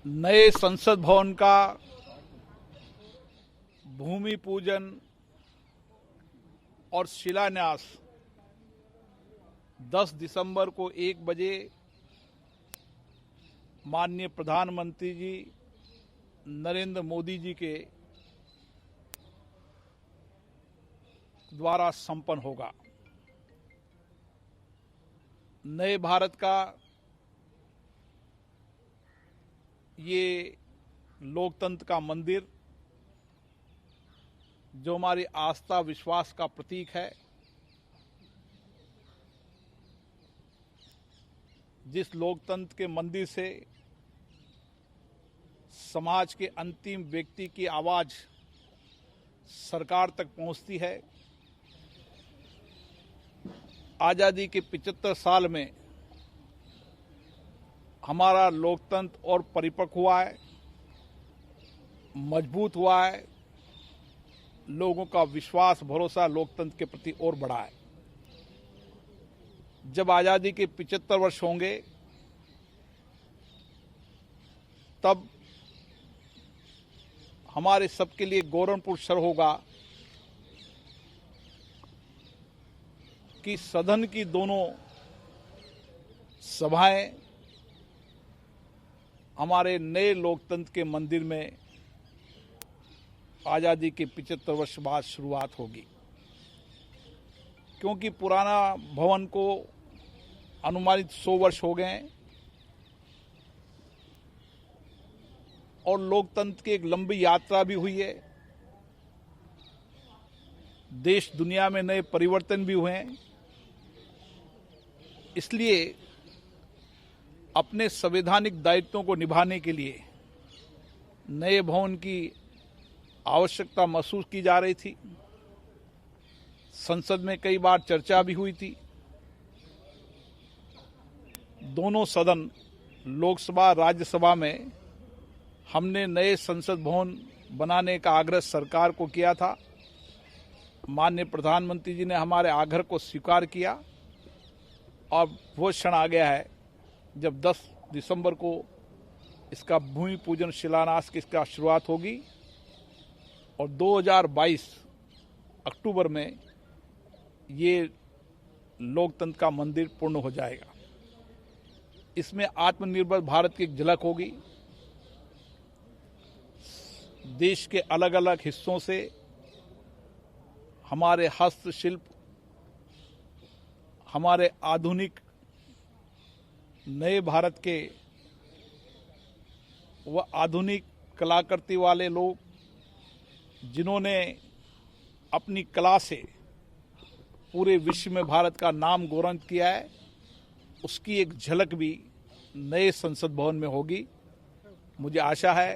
नए संसद भवन का भूमि पूजन और शिलान्यास 10 दिसंबर को 1 बजे माननीय प्रधानमंत्री जी नरेंद्र मोदी जी के द्वारा संपन्न होगा। नए भारत का ये लोकतंत्र का मंदिर जो हमारी आस्था विश्वास का प्रतीक है, जिस लोकतंत्र के मंदिर से समाज के अंतिम व्यक्ति की आवाज सरकार तक पहुंचती है। आजादी के 75 साल में हमारा लोकतंत्र और परिपक्व हुआ है, मजबूत हुआ है, लोगों का विश्वास भरोसा लोकतंत्र के प्रति और बढ़ा है। जब आजादी के 75 वर्ष होंगे तब हमारे सबके लिए गौरवपूर्ण क्षण होगा कि सदन की दोनों सभाएं हमारे नए लोकतंत्र के मंदिर में आजादी के 75 वर्ष बाद शुरुआत होगी, क्योंकि पुराना भवन को अनुमानित 100 वर्ष हो गए हैं और लोकतंत्र की एक लंबी यात्रा भी हुई है। देश दुनिया में नए परिवर्तन भी हुए हैं। इसलिए अपने संवैधानिक दायित्वों को निभाने के लिए नए भवन की आवश्यकता महसूस की जा रही थी। संसद में कई बार चर्चा भी हुई थी। दोनों सदन लोकसभा राज्यसभा में हमने नए संसद भवन बनाने का आग्रह सरकार को किया था। माननीय प्रधानमंत्री जी ने हमारे आग्रह को स्वीकार किया और वो क्षण आ गया है जब 10 दिसंबर को इसका भूमि पूजन शिलान्यास की इसका शुरुआत होगी और 2022 अक्टूबर में ये लोकतंत्र का मंदिर पूर्ण हो जाएगा। इसमें आत्मनिर्भर भारत की एक झलक होगी। देश के अलग अलग हिस्सों से हमारे हस्तशिल्प, हमारे आधुनिक नए भारत के वह आधुनिक कलाकृति वाले लोग जिन्होंने अपनी कला से पूरे विश्व में भारत का नाम गौरव किया है, उसकी एक झलक भी नए संसद भवन में होगी। मुझे आशा है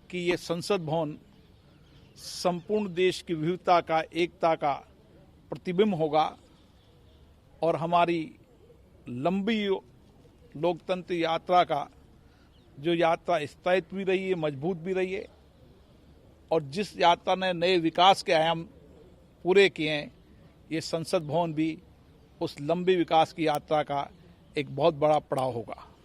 कि ये संसद भवन संपूर्ण देश की विविधता का, एकता का प्रतिबिंब होगा और हमारी लंबी लोकतंत्र यात्रा का जो यात्रा स्थायित्व भी रही है, मजबूत भी रही है और जिस यात्रा ने नए विकास के आयाम पूरे किए हैं, ये संसद भवन भी उस लंबी विकास की यात्रा का एक बहुत बड़ा पड़ाव होगा।